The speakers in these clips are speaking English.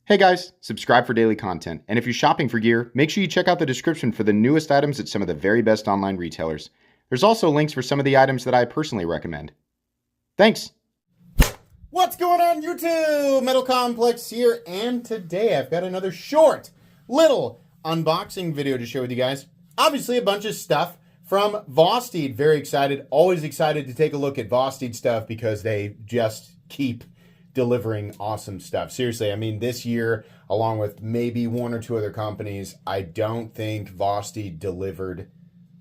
Hey guys, subscribe for daily content, and if you're shopping for gear, make sure you check out the description for the newest items at some of the very best online retailers. There's also links for some of the items that I personally recommend. Thanks! What's going on YouTube? Metal Complex here, and today I've got another short, little unboxing video to share with you guys. Obviously a bunch of stuff from Vosteed. Very excited, always excited to take a look at Vosteed stuff because they just keep delivering awesome stuff. Seriously, I mean, this year, along with maybe one or two other companies, I don't think Vosteed delivered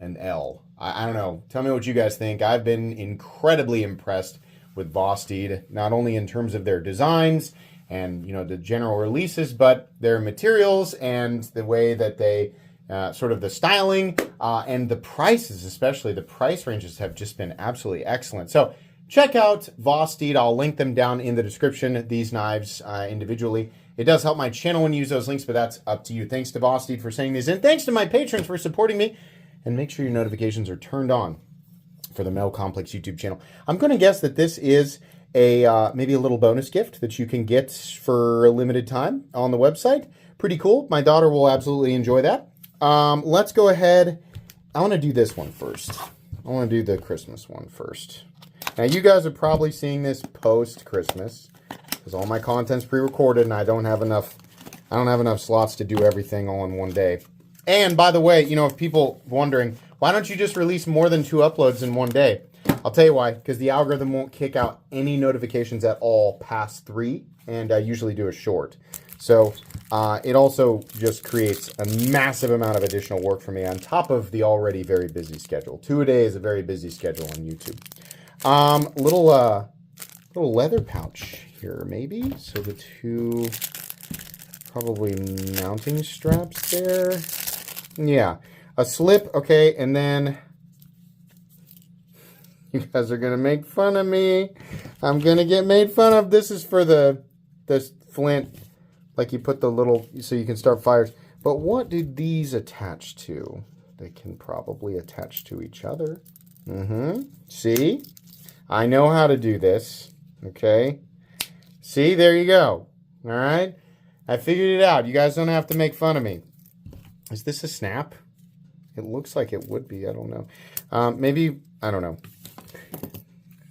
an L. I don't know. Tell me what you guys think. I've been incredibly impressed with Vosteed, not only in terms of their designs and, you know, the general releases, but their materials and the way that they sort of the styling and the prices, especially the price ranges have just been absolutely excellent. So check out Vosteed. I'll link them down in the description, these knives individually. It does help my channel when you use those links, but that's up to you. Thanks to Vosteed for sending these in. Thanks to my patrons for supporting me. And make sure your notifications are turned on for the Metal Complex YouTube channel. I'm going to guess that this is a maybe a little bonus gift that you can get for a limited time on the website. Pretty cool. My daughter will absolutely enjoy that. Let's go ahead. I want to do this one first. I want to do the Christmas one first. Now, you guys are probably seeing this post-Christmas because all my content's pre-recorded and I don't have enough slots to do everything all in one day. And by the way, you know, if people wondering, why don't you just release more than 2 uploads in one day? I'll tell you why, because the algorithm won't kick out any notifications at all past 3, and I usually do a short. So it also just creates a massive amount of additional work for me on top of the already very busy schedule. 2 a day is a very busy schedule on YouTube. Little leather pouch here, maybe. So the 2 probably mounting straps there. Yeah, a slip. Okay, and then you guys are gonna make fun of me. I'm gonna get made fun of. This is for the flint, like you put the little so you can start fires. But what do these attach to? They can probably attach to each other. See? I know how to do this, okay? See, there you go, all right? I figured it out. You guys don't have to make fun of me. Is this a snap? It looks like it would be. I don't know. Maybe, I don't know.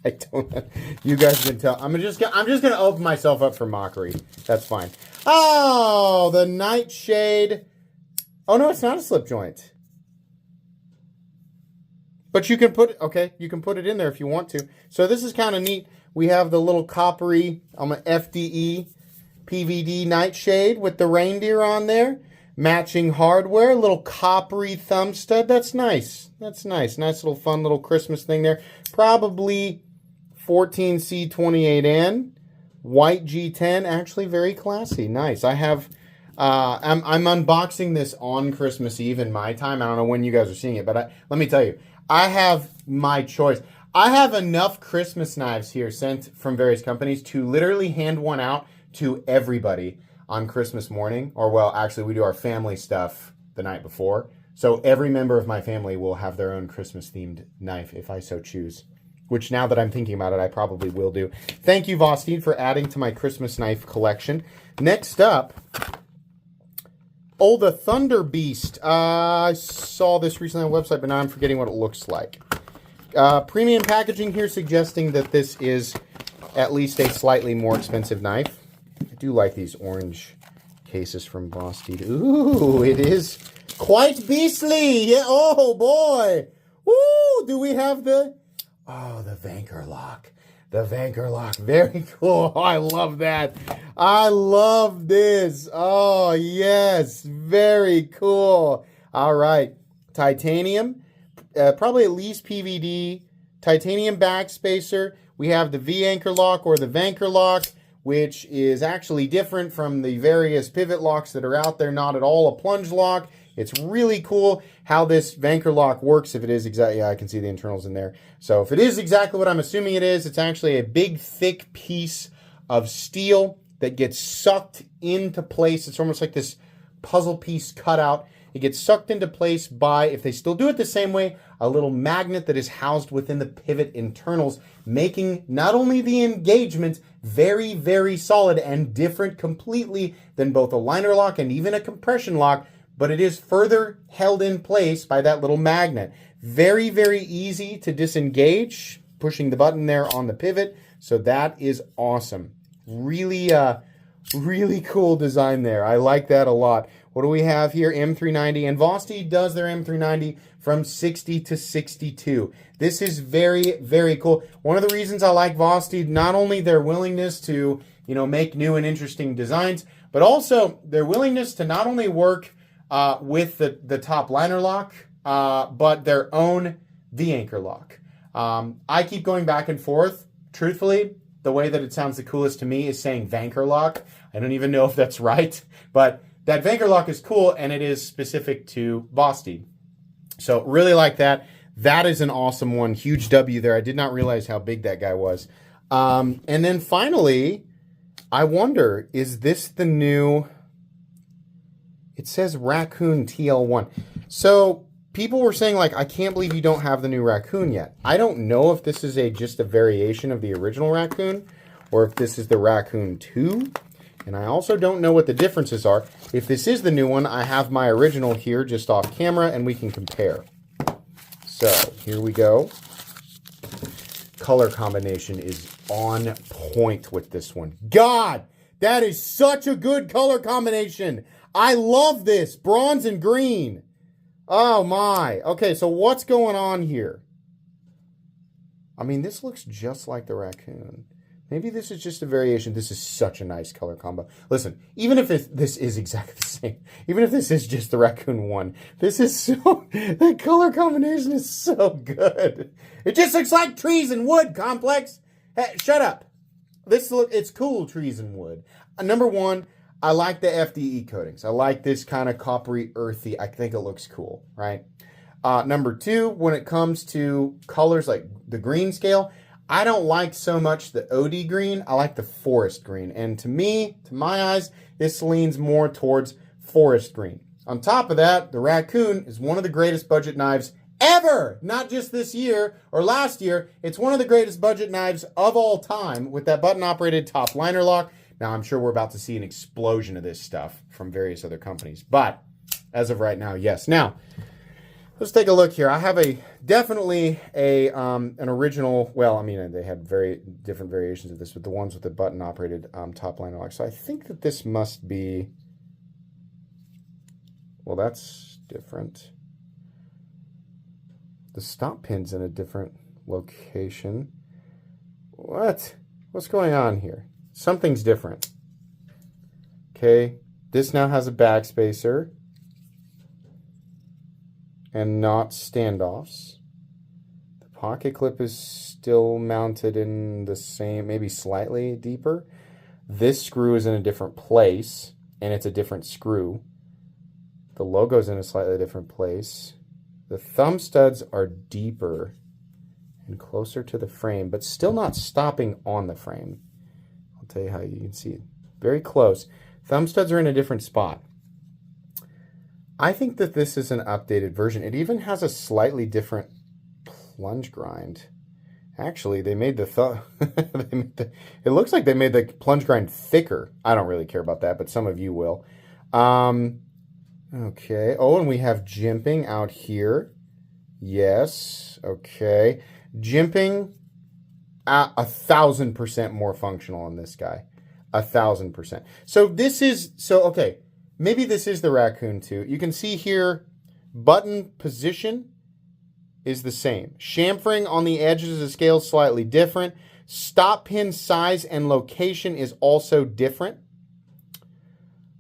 I don't know. You guys can tell. I'm just going to open myself up for mockery. That's fine. Oh, the nightshade. Oh, no, it's not a slip joint. But you can put, okay, you can put it in there if you want to. So this is kind of neat. We have the little coppery, FDE PVD nightshade with the reindeer on there. Matching hardware, little coppery thumb stud. That's nice. That's nice. Nice little fun little Christmas thing there. Probably 14C28N. White G10. Actually very classy. Nice. I have, I'm unboxing this on Christmas Eve in my time. I don't know when you guys are seeing it, but let me tell you. I have my choice. I have enough Christmas knives here sent from various companies to literally hand one out to everybody on Christmas morning. Or, well, actually, we do our family stuff the night before. So every member of my family will have their own Christmas-themed knife if I so choose. Which, now that I'm thinking about it, I probably will do. Thank you, Vosteed, for adding to my Christmas knife collection. Next up... oh, the Thunderbeast. I saw this recently on the website, but now I'm forgetting what it looks like. Premium packaging here suggesting that this is at least a slightly more expensive knife. I do like these orange cases from Vosteed. Ooh, it is quite beastly. Yeah, oh, boy. Woo, do we have the... oh, the Vanker lock. The Vanker lock. Very cool. Oh, I love that. I love this. Oh, yes. Very cool. All right. Titanium. Probably at least PVD. Titanium backspacer. We have the V-anchor lock or the Vanker lock, which is actually different from the various pivot locks that are out there. Not at all a plunge lock. It's really cool how this Vanker lock works. If it is exactly, yeah, I can see the internals in there. So if it is exactly what I'm assuming it is, it's actually a big, thick piece of steel that gets sucked into place. It's almost like this puzzle piece cutout It gets sucked into place by, if they still do it the same way, a little magnet that is housed within the pivot internals, making not only the engagement very, very solid and different completely than both a liner lock and even a compression lock, but it is further held in place by that little magnet. Very, very easy to disengage, pushing the button there on the pivot. So that is awesome. Really, really cool design there. I like that a lot. What do we have here? M390, and Vosteed does their M390 from 60 to 62. This is very, very cool. One of the reasons I like Vosteed, not only their willingness to, make new and interesting designs, but also their willingness to not only work with the top liner lock, but their own V-anchor lock. I keep going back and forth. Truthfully, the way that it sounds the coolest to me is saying Vanker lock. I don't even know if that's right, but that Vanker lock is cool, and it is specific to Vosteed. So really like that. That is an awesome one. Huge W there. I did not realize how big that guy was. And then finally, I wonder, is this the new... It says Raccoon TL1. So people were saying, I can't believe you don't have the new Raccoon yet. I don't know if this is just a variation of the original Raccoon, or if this is the Raccoon 2. And I also don't know what the differences are. If this is the new one, I have my original here just off camera, and we can compare. So here we go. Color combination is on point with this one. God, that is such a good color combination. I love this. Bronze and green. Oh my. Okay, so what's going on here? I mean, this looks just like the Raccoon. Maybe this is just a variation. This is such a nice color combo. Listen, even if this is exactly the same, even if this is just the Raccoon 1, this is that color combination is so good. It just looks like trees and wood, Complex. Hey, shut up. It's cool, trees and wood. Number one, I like the FDE coatings. I like this kind of coppery, earthy. I think it looks cool, right? Number two, when it comes to colors like the green scale, I don't like so much the OD green. I like the forest green. And to me, to my eyes, this leans more towards forest green. On top of that, the Raccoon is one of the greatest budget knives ever. Not just this year or last year. It's one of the greatest budget knives of all time with that button-operated top liner lock. Now, I'm sure we're about to see an explosion of this stuff from various other companies. But as of right now, yes. Now, let's take a look here. I have definitely an original. Well, I mean, they had very different variations of this, but the ones with the button-operated top liner lock. So I think that this must be. Well, that's different. The stop pin's in a different location. What? What's going on here? Something's different. Okay, this now has a backspacer and not standoffs. The pocket clip is still mounted in the same, maybe slightly deeper. This screw is in a different place, and it's a different screw. The logo's in a slightly different place. The thumb studs are deeper and closer to the frame, but still not stopping on the frame. I'll tell you how you can see it. Very close. Thumb studs are in a different spot. I think that this is an updated version. It even has a slightly different plunge grind. Actually, they made it looks like they made the plunge grind thicker. I don't really care about that, but some of you will. Okay. Oh, and we have jimping out here. Yes. Okay. Jimping, 1,000% more functional on this guy. 1,000%. Okay. Maybe this is the Raccoon 2. You can see here, button position is the same. Chamfering on the edges of the scale is slightly different. Stop pin size and location is also different.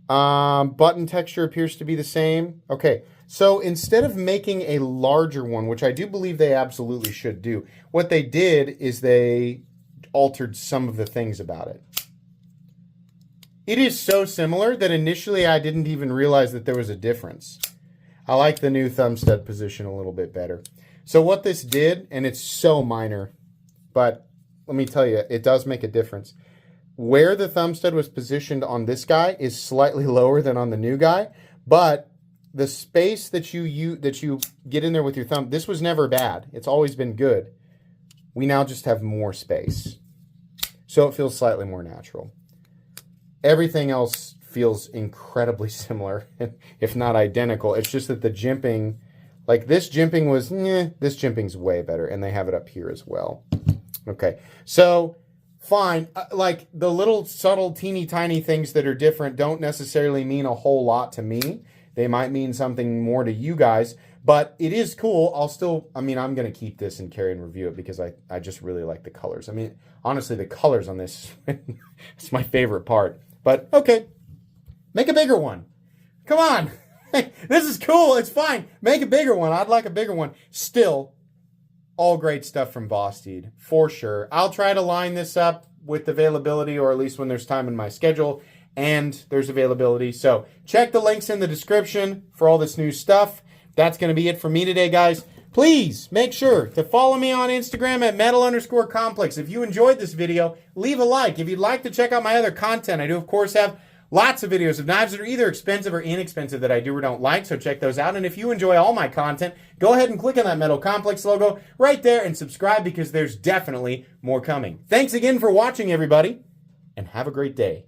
Button texture appears to be the same. Okay, so instead of making a larger one, which I do believe they absolutely should do, what they did is they altered some of the things about it. It is so similar that initially I didn't even realize that there was a difference. I like the new thumb stud position a little bit better. So what this did, and it's so minor, but let me tell you, it does make a difference. Where the thumb stud was positioned on this guy is slightly lower than on the new guy, but the space that you get in there with your thumb, this was never bad. It's always been good. We now just have more space. So it feels slightly more natural. Everything else feels incredibly similar, if not identical. It's just that the jimping, like this jimping was, this jimping's way better, and they have it up here as well. Okay, so fine. Like the little subtle, teeny tiny things that are different don't necessarily mean a whole lot to me. They might mean something more to you guys, but it is cool. I'm going to keep this and carry and review it because I just really like the colors. I mean, honestly, the colors on this, it's my favorite part. But okay, make a bigger one. Come on. This is cool. It's fine. Make a bigger one. I'd like a bigger one. Still, all great stuff from Vosteed, for sure. I'll try to line this up with availability, or at least when there's time in my schedule and there's availability. So check the links in the description for all this new stuff. That's going to be it for me today, guys. Please make sure to follow me on Instagram at metal_complex. If you enjoyed this video, leave a like. If you'd like to check out my other content, I do, of course, have lots of videos of knives that are either expensive or inexpensive that I do or don't like, so check those out. And if you enjoy all my content, go ahead and click on that Metal Complex logo right there and subscribe because there's definitely more coming. Thanks again for watching, everybody, and have a great day.